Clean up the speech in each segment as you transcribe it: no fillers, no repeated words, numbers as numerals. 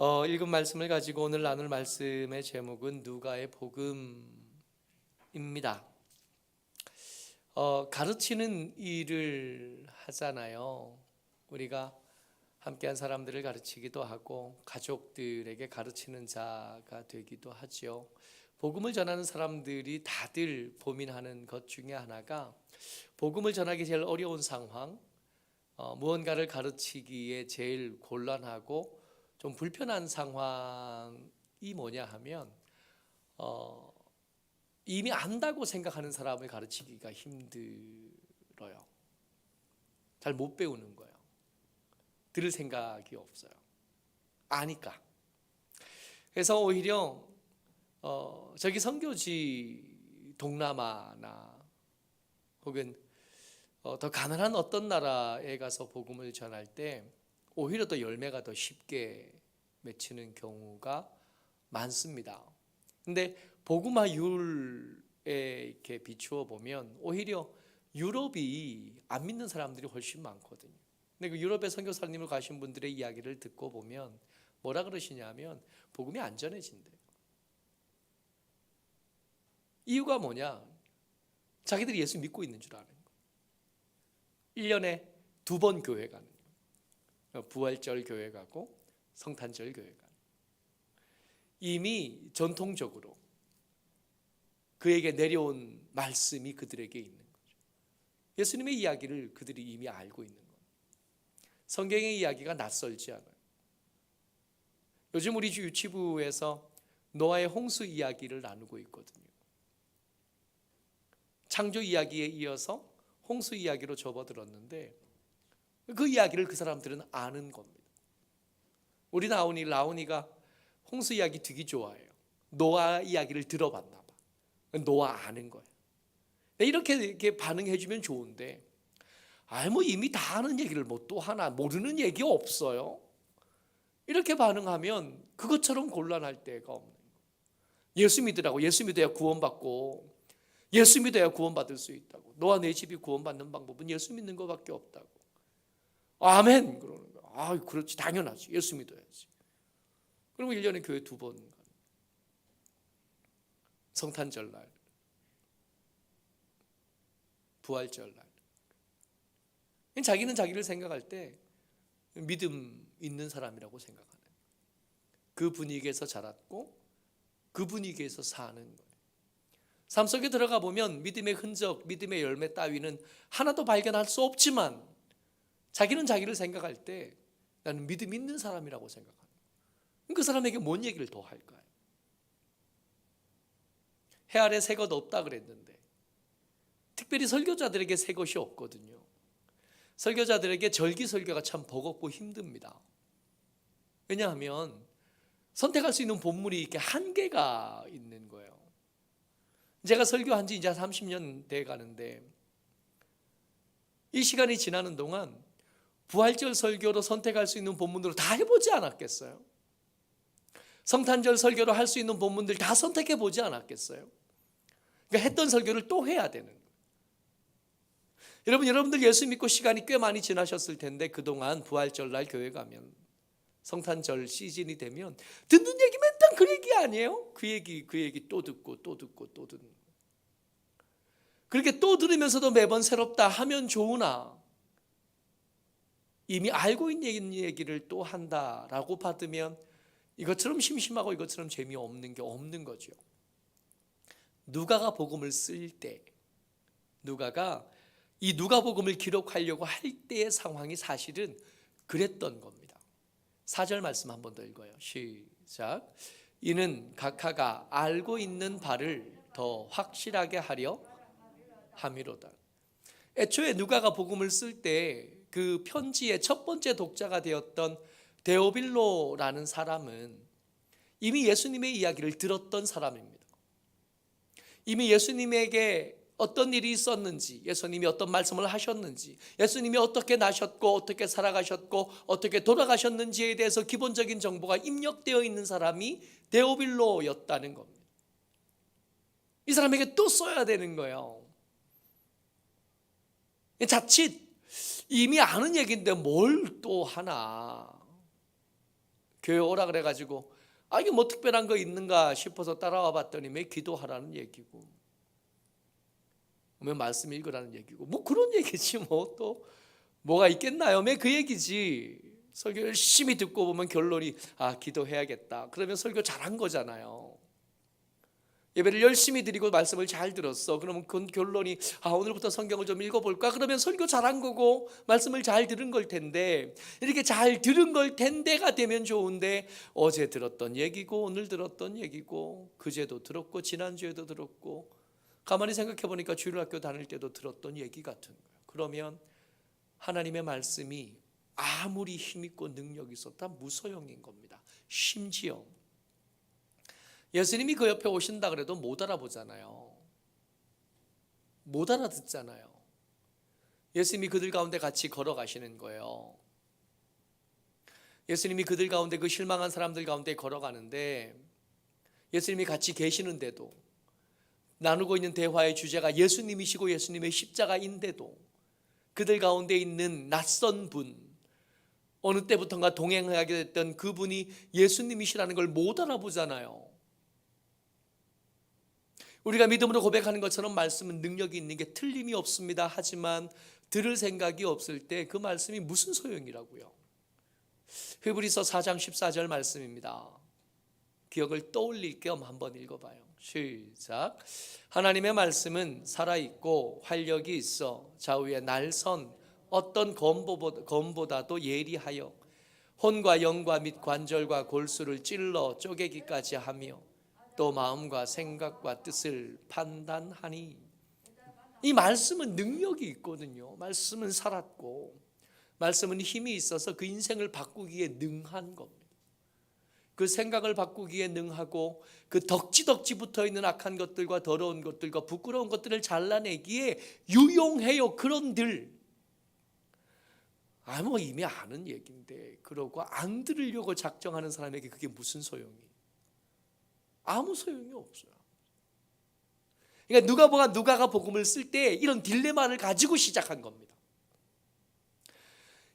읽은 말씀을 가지고 오늘 나눌 말씀의 제목은 누가의 복음입니다. 가르치는 일을 하잖아요. 우리가 함께한 사람들을 가르치기도 하고 가족들에게 가르치는 자가 되기도 하죠. 복음을 전하는 사람들이 다들 고민하는 것 중에 하나가 복음을 전하기 제일 어려운 상황, 무언가를 가르치기에 제일 곤란하고 좀 불편한 상황이 뭐냐 하면 이미 안다고 생각하는 사람을 가르치기가 힘들어요. 잘 못 배우는 거예요. 들을 생각이 없어요. 아니까. 그래서 오히려 저기 선교지 동남아나 혹은 더 가난한 어떤 나라에 가서 복음을 전할 때 오히려 더 열매가 더 쉽게 맺히는 경우가 많습니다. 근데 복음화율에 이렇게 비추어 보면 오히려 유럽이 안 믿는 사람들이 훨씬 많거든요. 근데 그 유럽에 선교사님을 가신 분들의 이야기를 듣고 보면 뭐라 그러시냐면 복음이 안 전해진대요. 이유가 뭐냐? 자기들이 예수 믿고 있는 줄 아는 거예요. 1년에 2번 교회 가는 거예요. 부활절 교회 가고 성탄절 교회 가는 거예요. 이미 전통적으로 그에게 내려온 말씀이 그들에게 있는 거죠. 예수님의 이야기를 그들이 이미 알고 있는 거예요. 성경의 이야기가 낯설지 않아요. 요즘 우리 유치부에서 노아의 홍수 이야기를 나누고 있거든요. 창조 이야기에 이어서 홍수 이야기로 접어들었는데 그 이야기를 그 사람들은 아는 겁니다. 우리 라온이가 홍수 이야기 되게 좋아해요. 노아 이야기를 들어봤나 봐. 노아 아는 거예요. 이렇게 반응해주면 좋은데 뭐 이미 다 아는 얘기를 뭐 또 하나 모르는 얘기 없어요. 이렇게 반응하면 그것처럼 곤란할 데가 없는 거예요. 예수 믿으라고. 예수 믿어야 구원받고 예수 믿어야 구원받을 수 있다고. 너와 내 집이 구원받는 방법은 예수 믿는 것밖에 없다고. 아멘 그러는 거야. 그렇지 당연하지. 예수 믿어야지. 그리고 1년에 교회 2번 가는 거야. 성탄절 날, 부활절 날. 자기는 자기를 생각할 때 믿음 있는 사람이라고 생각하는 거예요. 그 분위기에서 자랐고 그 분위기에서 사는 거예요. 삶 속에 들어가 보면 믿음의 흔적, 믿음의 열매 따위는 하나도 발견할 수 없지만 자기는 자기를 생각할 때 나는 믿음 있는 사람이라고 생각하는 거예요. 그 사람에게 뭔 얘기를 더 할까요? 해 아래 새 것 없다 그랬는데 특별히 설교자들에게 새 것이 없거든요. 설교자들에게 절기 설교가 참 버겁고 힘듭니다. 왜냐하면 선택할 수 있는 본문이 이렇게 한계가 있는 거예요. 제가 설교한 지 이제 30년 돼 가는데 이 시간이 지나는 동안 부활절 설교로 선택할 수 있는 본문으로 다 해보지 않았겠어요? 성탄절 설교로 할 수 있는 본문들 다 선택해 보지 않았겠어요? 그러니까 했던 설교를 또 해야 되는 거예요. 여러분들 예수 믿고 시간이 꽤 많이 지나셨을 텐데 그동안 부활절 날 교회 가면 성탄절 시즌이 되면 듣는 얘기 맨날 그 얘기 아니에요? 그 얘기 또 듣고 또 듣고 또 듣는 거예요. 그렇게 또 들으면서도 매번 새롭다 하면 좋으나 이미 알고 있는 얘기를 또 한다라고 받으면 이것처럼 심심하고 이것처럼 재미없는 게 없는 거죠. 누가가 복음을 쓸 때 누가가 이 누가복음을 기록하려고 할 때의 상황이 사실은 그랬던 겁니다. 4절 말씀 한 번 더 읽어요. 시작. 이는 각하가 알고 있는 바를 더 확실하게 하려 함이로다. 애초에 누가가 복음을 쓸 때 그 편지의 첫 번째 독자가 되었던 데오빌로라는 사람은 이미 예수님의 이야기를 들었던 사람입니다. 이미 예수님에게 어떤 일이 있었는지, 예수님이 어떤 말씀을 하셨는지, 예수님이 어떻게 나셨고 어떻게 살아가셨고 어떻게 돌아가셨는지에 대해서 기본적인 정보가 입력되어 있는 사람이 데오빌로였다는 겁니다. 이 사람에게 또 써야 되는 거예요. 자칫 이미 아는 얘기인데 뭘 또 하나 교회 오라 그래가지고 이게 뭐 특별한 거 있는가 싶어서 따라와 봤더니 왜 기도하라는 얘기고 왜 말씀 읽으라는 얘기고 뭐 그런 얘기지 뭐 또 뭐가 있겠나요? 왜 그 얘기지. 설교 열심히 듣고 보면 결론이 기도해야겠다. 그러면 설교 잘한 거잖아요. 예배를 열심히 드리고 말씀을 잘 들었어. 그러면 그 결론이 오늘부터 성경을 좀 읽어볼까? 그러면 설교 잘한 거고 말씀을 잘 들은 걸 텐데, 이렇게 잘 들은 걸 텐데가 되면 좋은데 어제 들었던 얘기고 오늘 들었던 얘기고 그제도 들었고 지난주에도 들었고 가만히 생각해 보니까 주일학교 다닐 때도 들었던 얘기 같은 거예요. 그러면 하나님의 말씀이 아무리 힘있고 능력이 있었다 무소용인 겁니다. 심지어 예수님이 그 옆에 오신다 그래도 못 알아보잖아요. 못 알아듣잖아요. 예수님이 그들 가운데 같이 걸어가시는 거예요. 예수님이 그들 가운데 그 실망한 사람들 가운데 걸어가는데 예수님이 같이 계시는데도 나누고 있는 대화의 주제가 예수님이시고 예수님의 십자가인데도 그들 가운데 있는 낯선 분, 어느 때부턴가 동행하게 됐던 그분이 예수님이시라는 걸 못 알아보잖아요. 우리가 믿음으로 고백하는 것처럼 말씀은 능력이 있는 게 틀림이 없습니다. 하지만 들을 생각이 없을 때 그 말씀이 무슨 소용이라고요. 히브리서 4장 14절 말씀입니다. 기억을 떠올릴 겸 한번 읽어봐요. 시작. 하나님의 말씀은 살아있고 활력이 있어 좌우에 날선 어떤 검보다도 예리하여 혼과 영과 및 관절과 골수를 찔러 쪼개기까지 하며 또 마음과 생각과 뜻을 판단하니. 이 말씀은 능력이 있거든요. 말씀은 살았고 말씀은 힘이 있어서 그 인생을 바꾸기에 능한 겁니다. 그 생각을 바꾸기에 능하고 그 덕지덕지 붙어있는 악한 것들과 더러운 것들과 부끄러운 것들을 잘라내기에 유용해요. 그런들 뭐 이미 아는 얘기인데 그러고 안 들으려고 작정하는 사람에게 그게 무슨 소용이? 아무 소용이 없어요. 그러니까 누가가 복음을 쓸 때 이런 딜레마를 가지고 시작한 겁니다.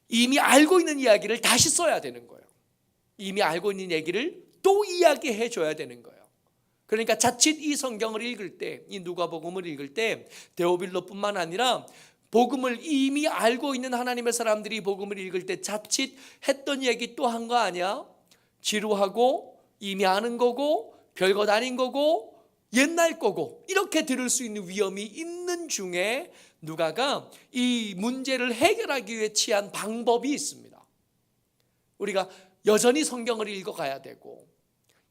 이미 알고 있는 이야기를 다시 써야 되는 거예요. 이미 알고 있는 얘기를 또 이야기해 줘야 되는 거예요. 그러니까 자칫 이 성경을 읽을 때, 이 누가복음을 읽을 때 데오빌로뿐만 아니라 복음을 이미 알고 있는 하나님의 사람들이 복음을 읽을 때 자칫 했던 얘기 또 한 거 아니야? 지루하고 이미 아는 거고 별것 아닌 거고 옛날 거고 이렇게 들을 수 있는 위험이 있는 중에 누가가 이 문제를 해결하기 위해 취한 방법이 있습니다. 우리가 여전히 성경을 읽어가야 되고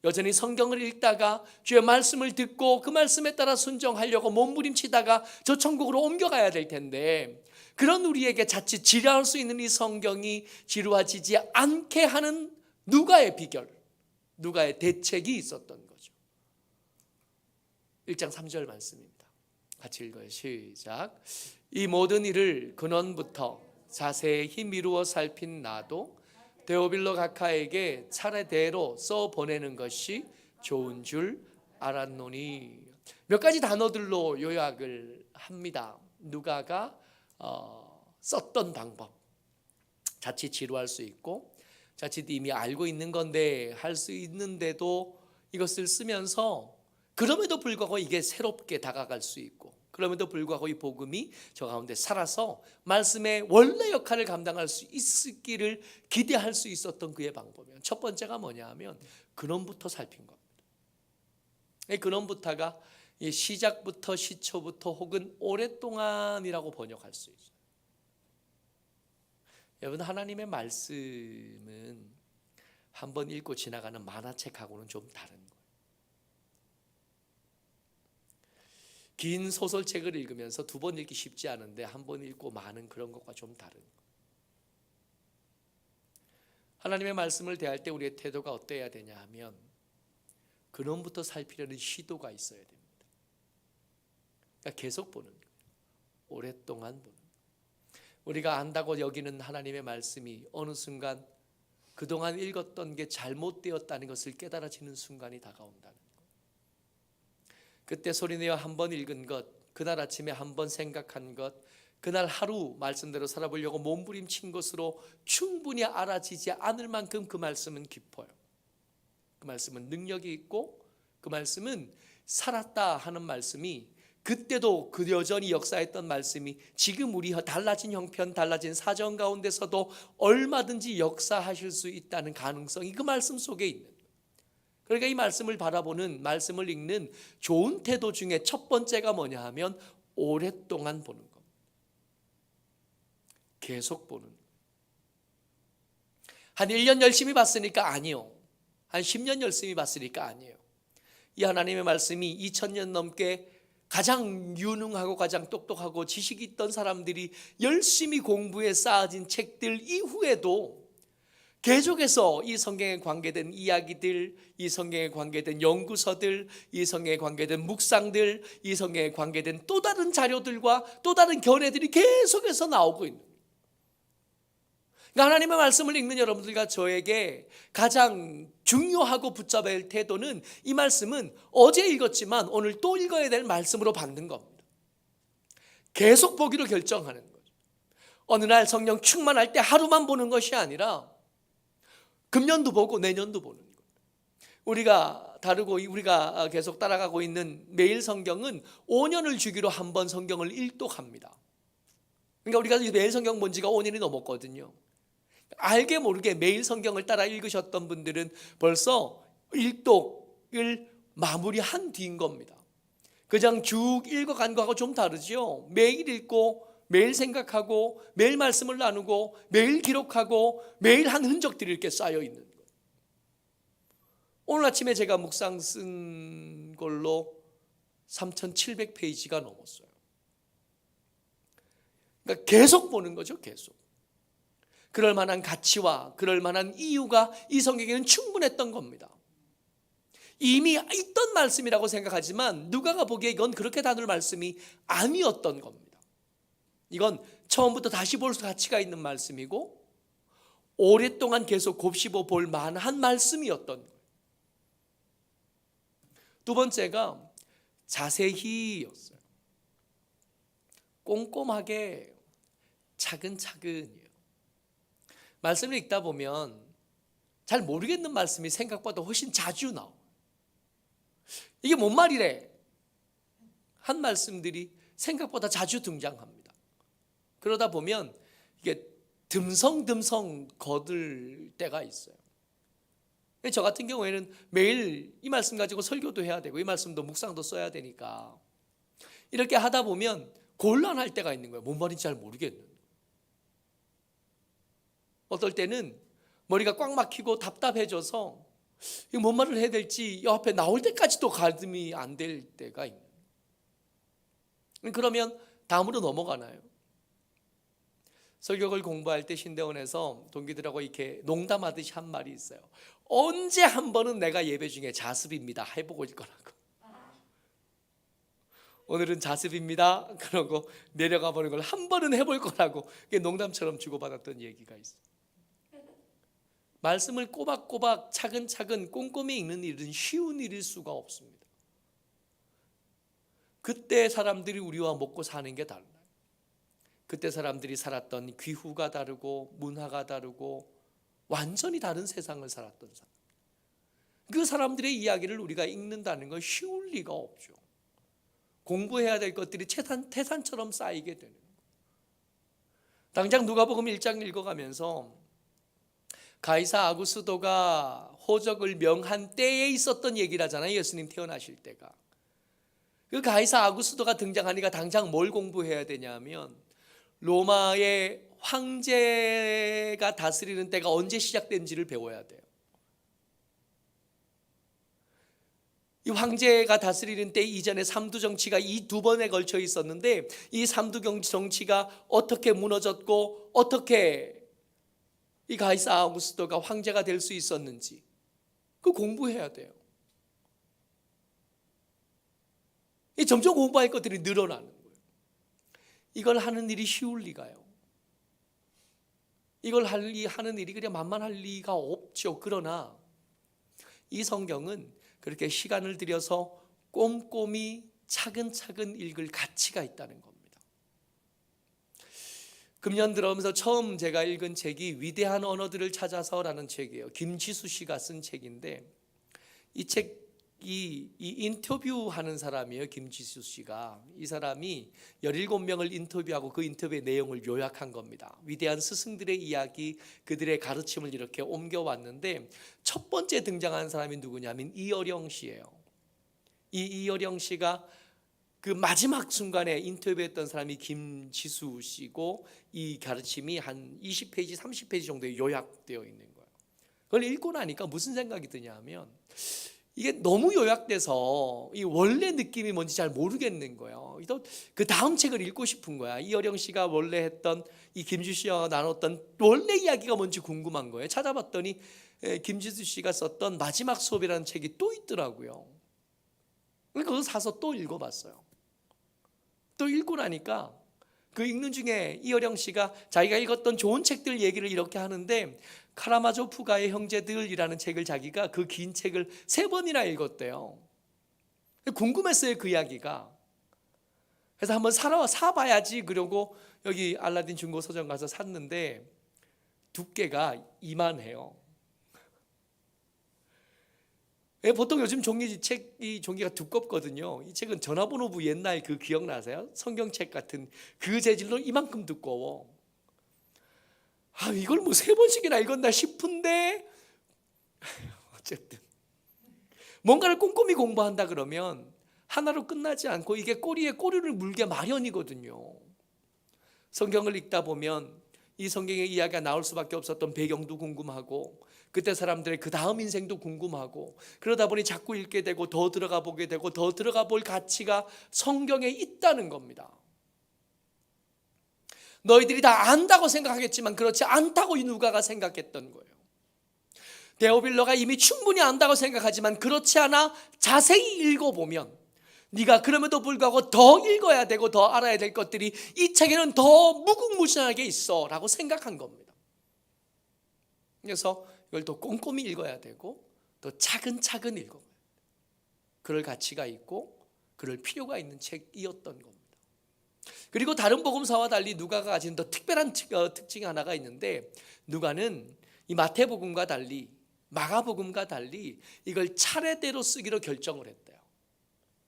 여전히 성경을 읽다가 주의 말씀을 듣고 그 말씀에 따라 순종하려고 몸부림치다가 저 천국으로 옮겨가야 될 텐데 그런 우리에게 자칫 지루할 수 있는 이 성경이 지루하지 않게 하는 누가의 비결, 누가의 대책이 있었던 거죠. 1장 3절 말씀입니다. 같이 읽어요. 시작. 이 모든 일을 근원부터 자세히 미루어 살핀 나도 데오빌로 각하에게 차례대로 써보내는 것이 좋은 줄 알았노니. 몇 가지 단어들로 요약을 합니다. 누가가 썼던 방법. 자칫 지루할 수 있고 자칫 이미 알고 있는 건데 할 수 있는데도 이것을 쓰면서 그럼에도 불구하고 이게 새롭게 다가갈 수 있고 그럼에도 불구하고 이 복음이 저 가운데 살아서 말씀의 원래 역할을 감당할 수 있기를 기대할 수 있었던 그의 방법이에요. 첫 번째가 뭐냐 하면 근원부터 살핀 겁니다. 이 근원부터가 시작부터 시초부터 혹은 오랫동안이라고 번역할 수 있어요. 여러분 하나님의 말씀은 한번 읽고 지나가는 만화책하고는 좀 다른 거예요. 긴 소설책을 읽으면서 두 번 읽기 쉽지 않은데 한 번 읽고 마는 그런 것과 좀 다른 거예요. 하나님의 말씀을 대할 때 우리의 태도가 어때야 되냐 하면 근원부터 살피려는 시도가 있어야 됩니다. 그러니까 계속 보는 거예요. 오랫동안 보는 거예요. 우리가 안다고 여기는 하나님의 말씀이 어느 순간 그동안 읽었던 게 잘못되었다는 것을 깨달아지는 순간이 다가온다는 거예요. 그때 소리내어 한 번 읽은 것, 그날 아침에 한 번 생각한 것, 그날 하루 말씀대로 살아보려고 몸부림친 것으로 충분히 알아지지 않을 만큼 그 말씀은 깊어요. 그 말씀은 능력이 있고 그 말씀은 살았다 하는 말씀이 그때도 그 여전히 역사했던 말씀이 지금 우리 달라진 형편, 달라진 사정 가운데서도 얼마든지 역사하실 수 있다는 가능성이 그 말씀 속에 있는 거예요. 그러니까 이 말씀을 바라보는, 말씀을 읽는 좋은 태도 중에 첫 번째가 뭐냐 하면 오랫동안 보는 겁니다. 계속 보는 거예요. 한 1년 열심히 봤으니까 아니요. 한 10년 열심히 봤으니까 아니에요. 이 하나님의 말씀이 2000년 넘게 가장 유능하고 가장 똑똑하고 지식이 있던 사람들이 열심히 공부해 쌓아진 책들 이후에도 계속해서 이 성경에 관계된 이야기들, 이 성경에 관계된 연구서들, 이 성경에 관계된 묵상들, 이 성경에 관계된 또 다른 자료들과 또 다른 견해들이 계속해서 나오고 있는 거예요. 하나님의 말씀을 읽는 여러분들과 저에게 가장 중요하고 붙잡아야 할 태도는 이 말씀은 어제 읽었지만 오늘 또 읽어야 될 말씀으로 받는 겁니다. 계속 보기로 결정하는 거죠. 어느 날 성령 충만할 때 하루만 보는 것이 아니라 금년도 보고 내년도 보는 거예요. 우리가 계속 따라가고 있는 매일 성경은 5년을 주기로 한 번 성경을 일독합니다. 그러니까 우리가 매일 성경 본 지가 5년이 넘었거든요. 알게 모르게 매일 성경을 따라 읽으셨던 분들은 벌써 일독을 마무리한 뒤인 겁니다. 그냥 쭉 읽어간 거하고 좀 다르죠. 매일 읽고 매일 생각하고 매일 말씀을 나누고 매일 기록하고 매일 한 흔적들이 이렇게 쌓여 있는 거예요. 오늘 아침에 제가 묵상 쓴 걸로 3,700페이지가 넘었어요. 그러니까 계속 보는 거죠. 계속. 그럴 만한 가치와 그럴 만한 이유가 이 성경에는 충분했던 겁니다. 이미 있던 말씀이라고 생각하지만 누가가 보기에 이건 그렇게 다룰 말씀이 아니었던 겁니다. 이건 처음부터 다시 볼 가치가 있는 말씀이고 오랫동안 계속 곱씹어 볼 만한 말씀이었던 거예요. 두 번째가 자세히였어요. 꼼꼼하게 차근차근이에요. 말씀을 읽다 보면 잘 모르겠는 말씀이 생각보다 훨씬 자주 나와요. 이게 뭔 말이래? 한 말씀들이 생각보다 자주 등장합니다. 그러다 보면 이게 듬성듬성 거들 때가 있어요. 저 같은 경우에는 매일 이 말씀 가지고 설교도 해야 되고 이 말씀도 묵상도 써야 되니까 이렇게 하다 보면 곤란할 때가 있는 거예요. 뭔 말인지 잘 모르겠는. 어떨 때는 머리가 꽉 막히고 답답해져서 뭔 말을 해야 될지 옆에 나올 때까지도 가늠이 안 될 때가 있는. 그러면 다음으로 넘어가나요? 설교를 공부할 때 신대원에서 동기들하고 이렇게 농담하듯이 한 말이 있어요. 언제 한 번은 내가 예배 중에 자습입니다 해보고 있 거라고. 오늘은 자습입니다 그러고 내려가 보는 걸 한 번은 해볼 거라고 농담처럼 주고받았던 얘기가 있어요. 말씀을 꼬박꼬박 차근차근 꼼꼼히 읽는 일은 쉬운 일일 수가 없습니다. 그때 사람들이 우리와 먹고 사는 게 달라요. 그때 사람들이 살았던 귀후가 다르고 문화가 다르고 완전히 다른 세상을 살았던 사람. 그 사람들의 이야기를 우리가 읽는다는 건 쉬울 리가 없죠. 공부해야 될 것들이 태산처럼 쌓이게 되는 거예요. 당장 누가복음 1장 읽어가면서 가이사 아구스도가 호적을 명한 때에 있었던 얘기를 하잖아요. 예수님 태어나실 때가. 그 가이사 아구스도가 등장하니까 당장 뭘 공부해야 되냐면 로마의 황제가 다스리는 때가 언제 시작된지를 배워야 돼요. 이 황제가 다스리는 때 이전에 삼두 정치가 이 두 번에 걸쳐 있었는데 이 삼두 정치가 어떻게 무너졌고 어떻게 이 가이사 아우구스토가 황제가 될 수 있었는지 그 공부해야 돼요. 이 점점 공부할 것들이 늘어나는 거예요. 이걸 하는 일이 쉬울 리가요. 이걸 하는 일이 그냥 만만할 리가 없죠. 그러나 이 성경은 그렇게 시간을 들여서 꼼꼼히 차근차근 읽을 가치가 있다는 겁니다. 금년 들어오면서 처음 제가 읽은 책이 위대한 언어들을 찾아서라는 책이에요. 김지수 씨가 쓴 책인데 이 책이 인터뷰하는 사람이에요. 김지수 씨가. 이 사람이 17명을 인터뷰하고 그 인터뷰의 내용을 요약한 겁니다. 위대한 스승들의 이야기, 그들의 가르침을 이렇게 옮겨왔는데 첫 번째 등장한 사람이 누구냐면 이어령 씨예요. 이어령 씨가 그 마지막 순간에 인터뷰했던 사람이 김지수 씨고 이 가르침이 한 20페이지, 30페이지 정도에 요약되어 있는 거예요. 그걸 읽고 나니까 무슨 생각이 드냐면 이게 너무 요약돼서 이 원래 느낌이 뭔지 잘 모르겠는 거예요. 그 다음 책을 읽고 싶은 거야. 이어령 씨가 원래 했던 이 김지수 씨와 나눴던 원래 이야기가 뭔지 궁금한 거예요. 찾아봤더니 김지수 씨가 썼던 마지막 수업이라는 책이 또 있더라고요. 그러니까 그거 사서 또 읽어봤어요. 또 읽고 나니까 그 읽는 중에 이어령 씨가 자기가 읽었던 좋은 책들 얘기를 이렇게 하는데 카라마조프가의 형제들이라는 책을 자기가 그 긴 책을 3번이나 읽었대요. 궁금했어요, 그 이야기가. 그래서 한번 사봐야지 그러고 여기 알라딘 중고 서점 가서 샀는데 두께가 이만해요. 보통 요즘 책이 종이가 두껍거든요. 이 책은 전화번호부 옛날 그 기억나세요? 성경책 같은 그 재질로 이만큼 두꺼워. 이걸 뭐 3번씩이나 읽었나 싶은데 어쨌든 뭔가를 꼼꼼히 공부한다 그러면 하나로 끝나지 않고 이게 꼬리에 꼬리를 물게 마련이거든요. 성경을 읽다 보면 이 성경의 이야기가 나올 수밖에 없었던 배경도 궁금하고 그때 사람들의 그 다음 인생도 궁금하고 그러다 보니 자꾸 읽게 되고 더 들어가 보게 되고 더 들어가 볼 가치가 성경에 있다는 겁니다. 너희들이 다 안다고 생각하겠지만 그렇지 않다고 이 누가가 생각했던 거예요. 데오빌러가 이미 충분히 안다고 생각하지만 그렇지 않아 자세히 읽어보면 네가 그럼에도 불구하고 더 읽어야 되고 더 알아야 될 것들이 이 책에는 더 무궁무진하게 있어 라고 생각한 겁니다. 그래서 이걸 더 꼼꼼히 읽어야 되고 더 차근차근 읽어야 돼요. 그럴 가치가 있고 그럴 필요가 있는 책이었던 겁니다. 그리고 다른 복음서와 달리 누가가 가진 더 특별한 특징이 하나가 있는데 누가는 이 마태복음과 달리 마가복음과 달리 이걸 차례대로 쓰기로 결정을 했대요.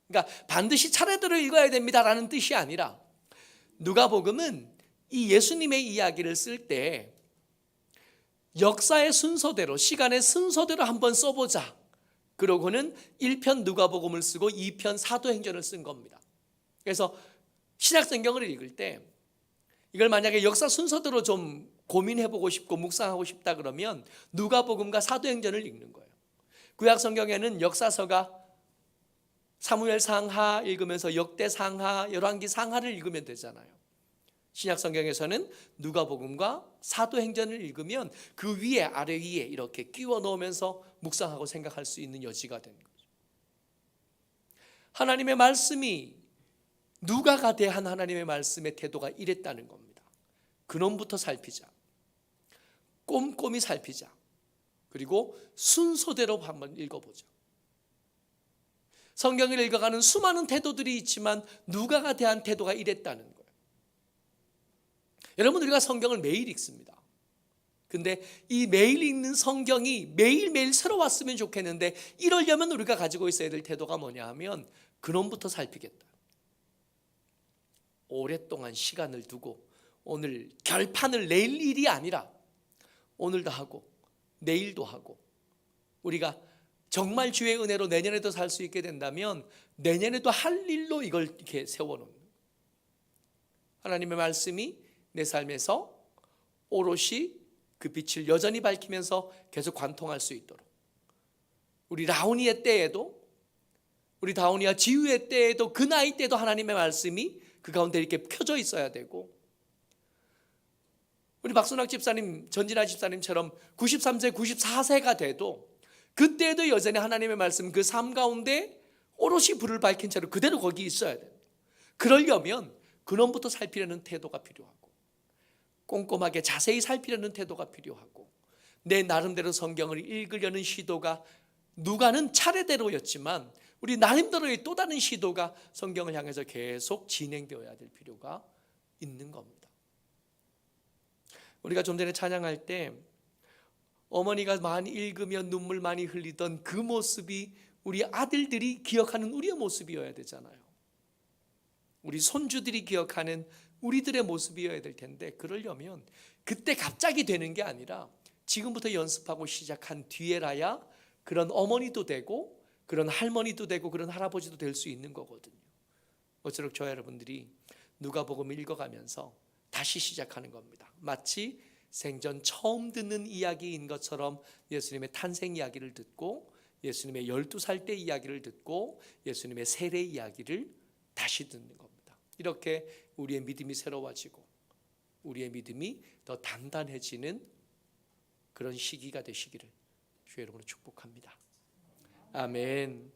그러니까 반드시 차례대로 읽어야 됩니다라는 뜻이 아니라 누가복음은 이 예수님의 이야기를 쓸 때 역사의 순서대로 시간의 순서대로 한번 써보자. 그러고는 1편 누가복음을 쓰고 2편 사도행전을 쓴 겁니다. 그래서 신약성경을 읽을 때 이걸 만약에 역사 순서대로 좀 고민해보고 싶고 묵상하고 싶다 그러면 누가복음과 사도행전을 읽는 거예요. 구약성경에는 역사서가 사무엘 상하 읽으면서 역대 상하, 열왕기 상하를 읽으면 되잖아요. 신약성경에서는 누가복음과 사도행전을 읽으면 그 위에 아래 위에 이렇게 끼워 넣으면서 묵상하고 생각할 수 있는 여지가 되는 거죠. 하나님의 말씀이 누가가 대한 하나님의 말씀의 태도가 이랬다는 겁니다. 근원부터 살피자. 꼼꼼히 살피자. 그리고 순서대로 한번 읽어보자. 성경을 읽어가는 수많은 태도들이 있지만 누가가 대한 태도가 이랬다는 거예요. 여러분 우리가 성경을 매일 읽습니다. 근데 이 매일 읽는 성경이 매일매일 새로 왔으면 좋겠는데 이러려면 우리가 가지고 있어야 될 태도가 뭐냐 하면 근원부터 살피겠다. 오랫동안 시간을 두고 오늘 결판을 낼 일이 아니라 오늘도 하고 내일도 하고 우리가 정말 주의 은혜로 내년에도 살 수 있게 된다면 내년에도 할 일로 이걸 이렇게 세워놓는 거예요. 하나님의 말씀이 내 삶에서 오롯이 그 빛을 여전히 밝히면서 계속 관통할 수 있도록 우리 라오니의 때에도 우리 다오니와 지우의 때에도 그 나이 때도 하나님의 말씀이 그 가운데 이렇게 펴져 있어야 되고 우리 박순학 집사님, 전진아 집사님처럼 93세, 94세가 돼도 그때에도 여전히 하나님의 말씀 그 삶 가운데 오롯이 불을 밝힌 채로 그대로 거기 있어야 돼요. 그러려면 근원부터 살피려는 태도가 필요하고 꼼꼼하게 자세히 살피려는 태도가 필요하고 내 나름대로 성경을 읽으려는 시도가 누가는 차례대로였지만 우리 나름대로의 또 다른 시도가 성경을 향해서 계속 진행되어야 될 필요가 있는 겁니다. 우리가 좀 전에 찬양할 때 어머니가 많이 읽으면 눈물 많이 흘리던 그 모습이 우리 아들들이 기억하는 우리의 모습이어야 되잖아요. 우리 손주들이 기억하는 우리들의 모습이어야 될 텐데, 그러려면 그때 갑자기 되는 게 아니라 지금부터 연습하고 시작한 뒤에라야 그런 어머니도 되고 그런 할머니도 되고 그런 할아버지도 될 수 있는 거거든요. 어쩌록 저와 여러분들이 누가복음 읽어가면서 다시 시작하는 겁니다. 마치 생전 처음 듣는 이야기인 것처럼 예수님의 탄생 이야기를 듣고 예수님의 12살 때 이야기를 듣고 예수님의 세례 이야기를 다시 듣는 겁니다. 이렇게 우리의 믿음이 새로워지고 우리의 믿음이 더 단단해지는 그런 시기가 되시기를 주의 이름으로 축복합니다. 아멘.